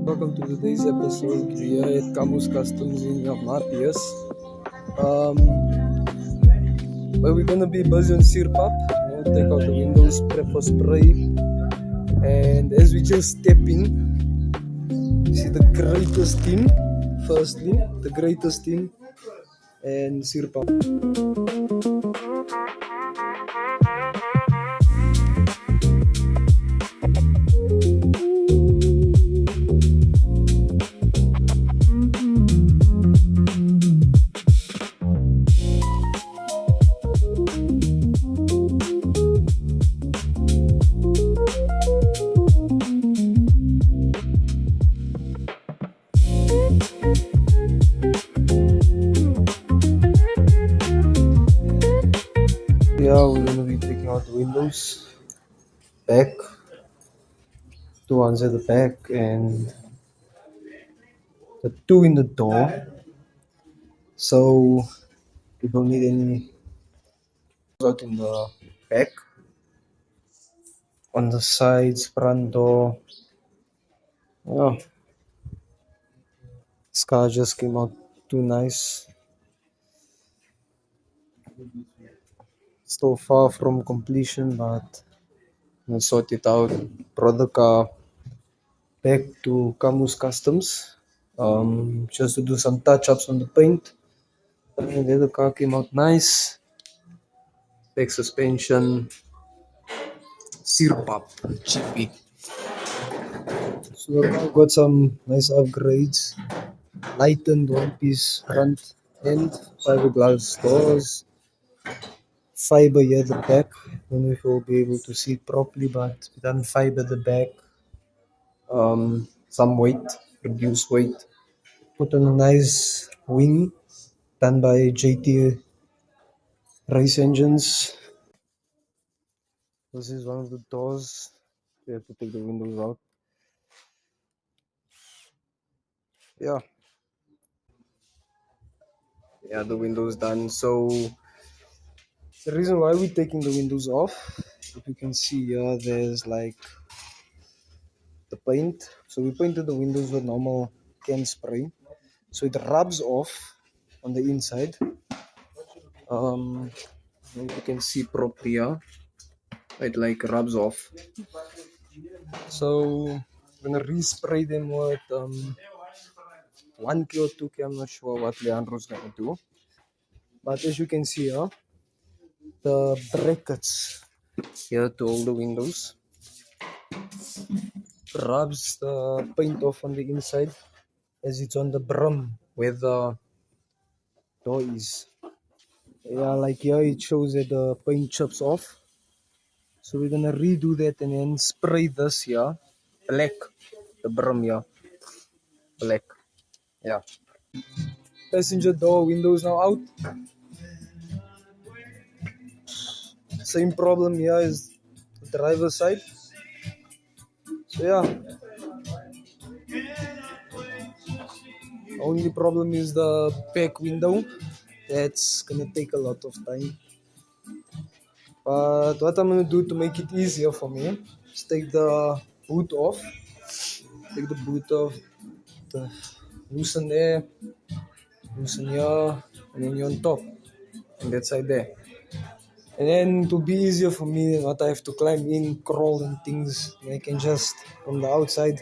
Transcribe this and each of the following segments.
Welcome to today's episode. We are at Kamoo Customs in Matthias, where we're gonna be busy on Suurpap. Take out the windows, prep for spray, and as we just step in, you see the greatest team. Firstly, the greatest team, and Suurpap. Yeah, we're gonna be taking out the windows, back, two ones at the back, and the two in the door. So we don't need any out in the back, on the sides, front door. Yeah, this car just came out too nice. Still far from completion, but we'll sort it out. Brought the car back to Kamoo Customs, just to do some touch-ups on the paint. And then the car came out nice. Back suspension, Suurpap, chippy. So the car got some nice upgrades. Lightened one-piece front end, fiberglass doors, fiber here at the back. Don't know if you'll be able to see it properly, but we done fiber at the back. Some weight, reduced weight. Put on a nice wing done by JT race engines. This is one of the doors. We have to take the windows out. Yeah, the windows done. So the reason why we're taking the windows off, if you can see here, there's like the paint. So we painted the windows with normal can spray, so it rubs off on the inside. If you can see properly here, it like rubs off. So I'm gonna respray them with 1K or 2K. I'm not sure what Leandro's gonna do, but as you can see here, the brackets here to hold the windows rubs the paint off on the inside as it's on the brim where the door is. Yeah, like here it shows that the paint chips off. So we're gonna redo that and then spray this here black. The brim here black. Yeah. Passenger door windows now out. Same problem here as the driver's side. So yeah. Only problem is the back window. That's gonna take a lot of time. But what I'm gonna do to make it easier for me is take the boot off. Take the boot off. Loosen there. Loosen here. And then you're on top. And that side there. And then it will be easier for me not I have to climb in, crawl and things. And I can just from the outside.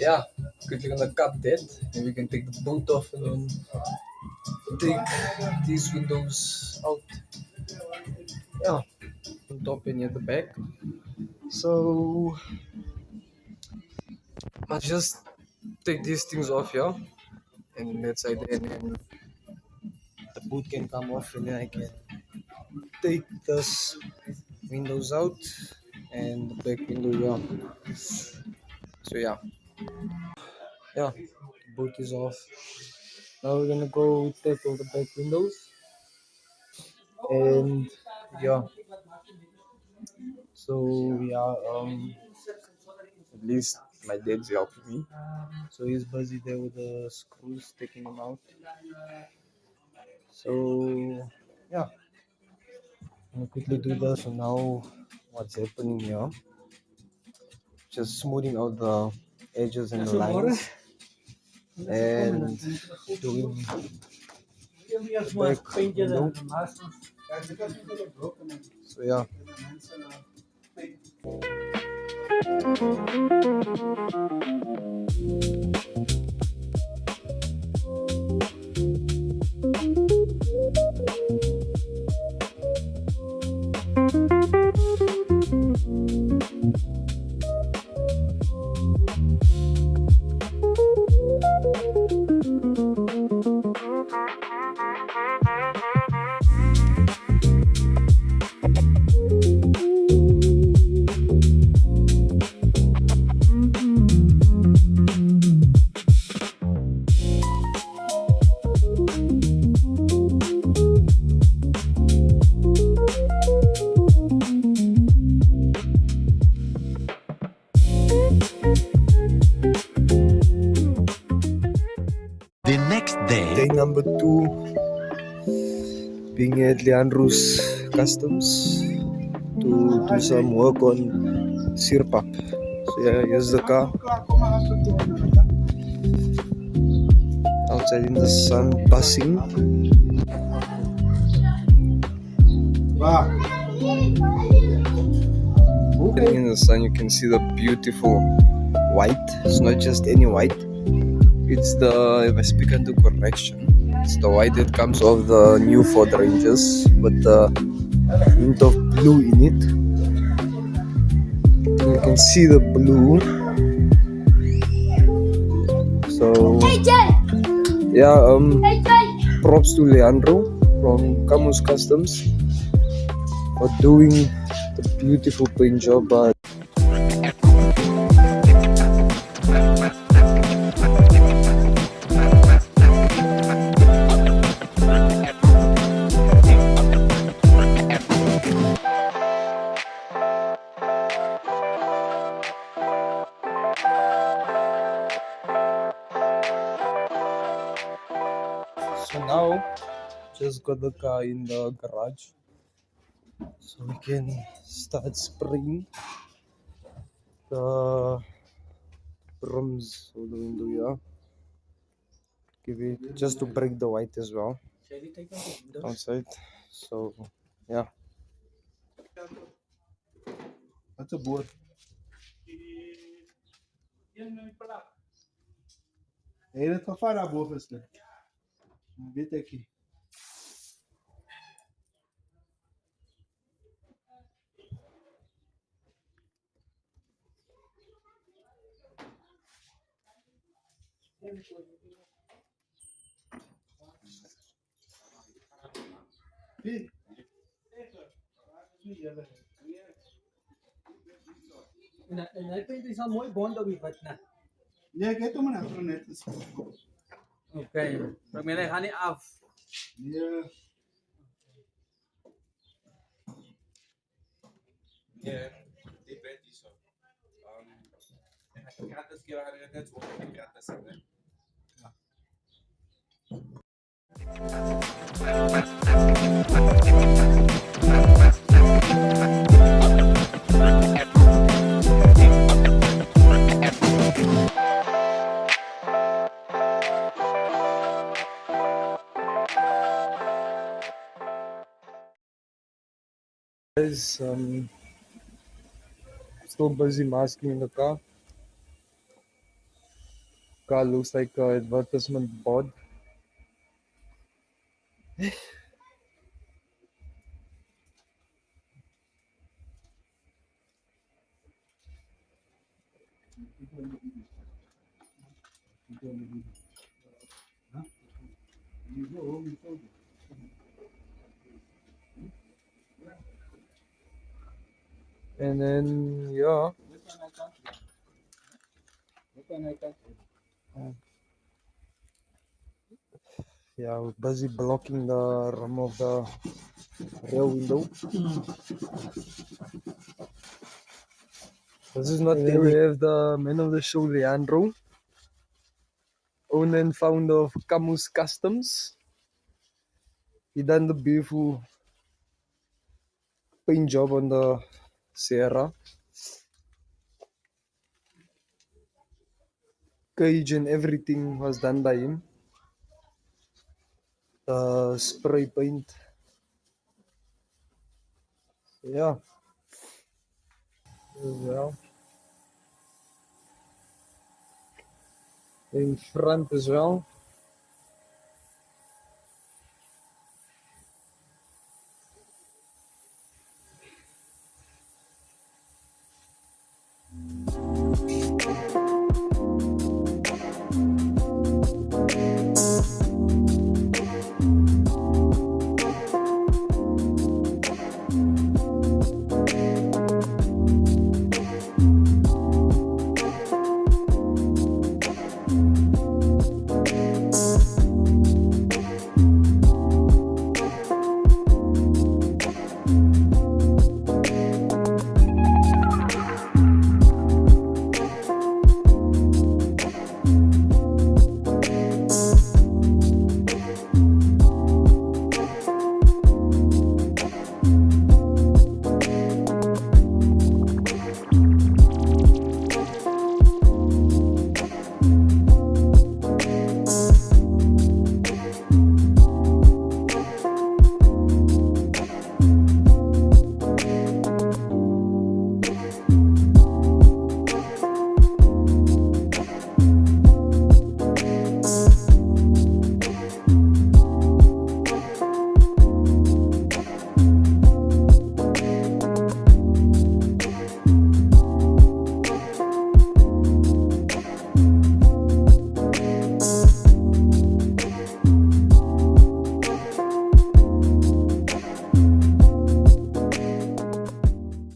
Yeah, quickly gonna cut that. And we can take the boot off and then take these windows out. Yeah, on top and at the back. So I just take these things off here and that side there, and then the boot can come off and then I can take this windows out and the back window here. So yeah, the boot is off. Now we're gonna go take all the back windows and yeah. So at least my dad's helping me. So he's busy there with the screws, taking them out. So yeah, I'm gonna quickly do this. So now what's happening here? Just smoothing out the edges and lines, and doing back window. So yeah. The next day, Day number 2, being at Leandro's Customs to do some work on Suurpap. So yeah, here's the car outside in the sun, buzzing. In the sun, you can see the beautiful white. It's not just any white. It's the, if I speak into correction, it's the white that comes off the new Ford Rangers with the hint of blue in it. And you can see the blue. So yeah, props to Leandro from Kamoo Customs for doing the beautiful paint job. So now, just got the car in the garage, so we can start spraying the rims of the window here. Give it just to break the white as well outside. So yeah. That's a board. Ele só fará boa, professor. Vamos ver aqui. Naipindi sa mooi bondo bibat na. Ja, geht um eine andere nettes. Okay. Pag may hani af. Ja. Yeah, depende só. Gratas que eu agradeço, gratas também. Guys, still busy masking in the car. Car looks like an advertisement board. And then yeah, we're busy blocking the rim of the rear window. This is not there. We have the man of the show, Leandro, owner and founder of Kamoo Customs. He done the beautiful paint job on the Sierra. cage and everything was done by him. The spray paint. Yeah. As well. In front as well.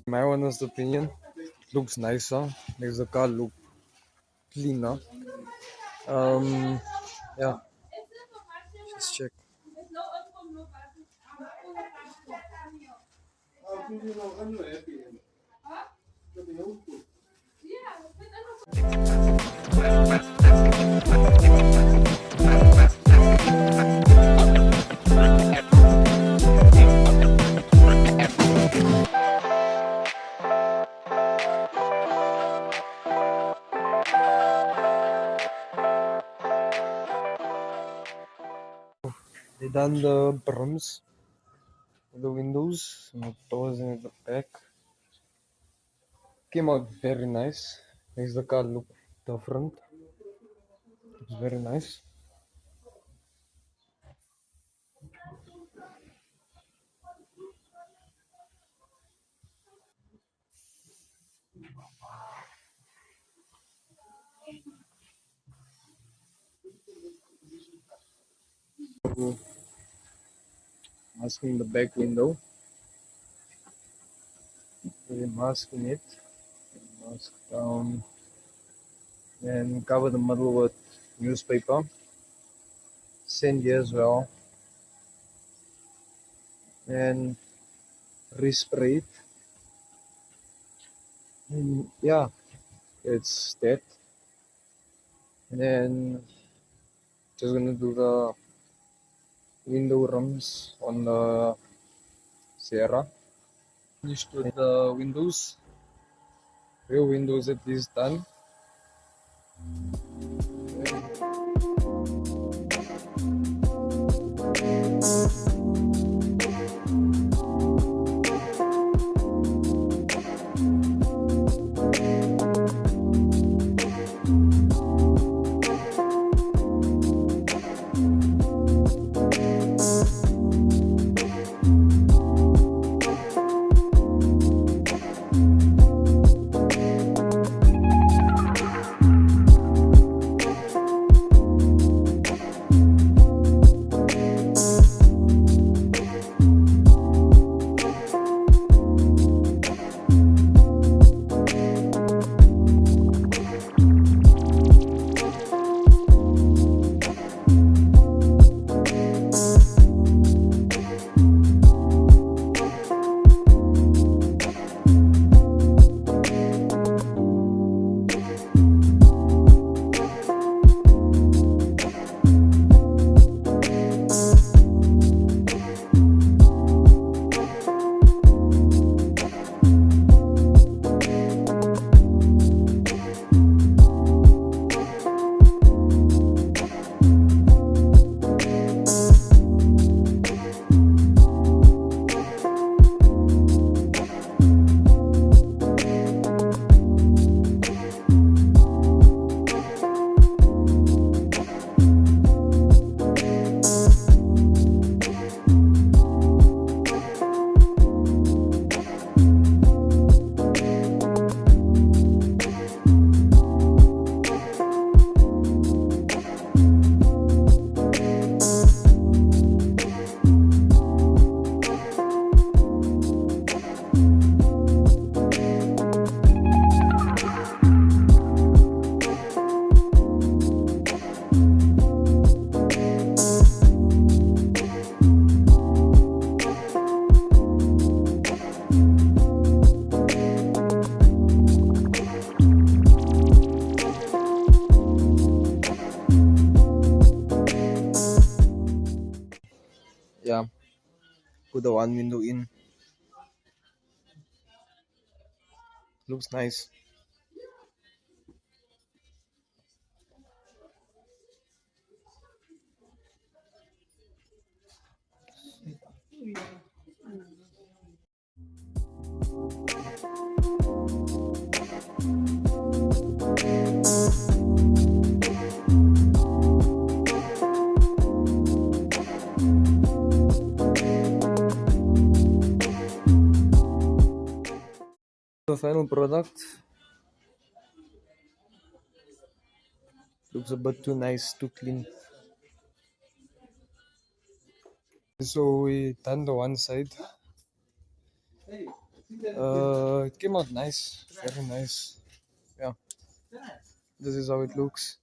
My honest opinion, it looks nicer, makes the car look cleaner. Yeah, just check. They done the brims, the windows, and the doors and at the back. Came out very nice. Makes the car look different. It's very nice. Masking the back window. We're masking it. Mask down. And cover the middle with newspaper. Sand here as well. And respray it. And yeah, it's that. And then just gonna do the window rims on the Sierra. Finished with the windows. Rear windows at least done. put the one window in. Looks nice. The final product looks a bit too nice, too clean. So we done the one side. It came out nice, very nice. Yeah, this is how it looks.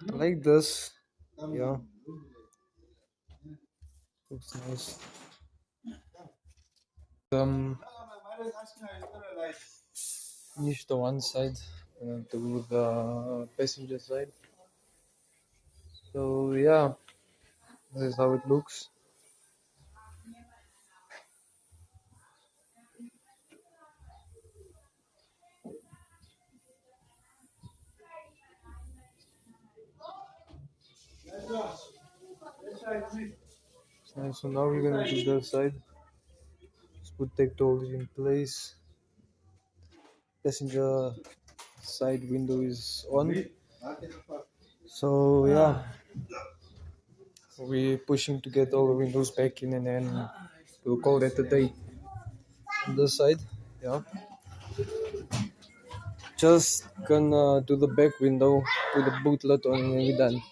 I like this. Yeah, looks nice. Finish the one side and do the passenger side. So yeah, this is how it looks. And so now we're gonna do the side. Just put tech doors in place. Passenger side window is on. So yeah, we're pushing to get all the windows back in, and then we'll call that a day. On this side, yeah. Just gonna do the back window, put the bootlet on, and then we're done.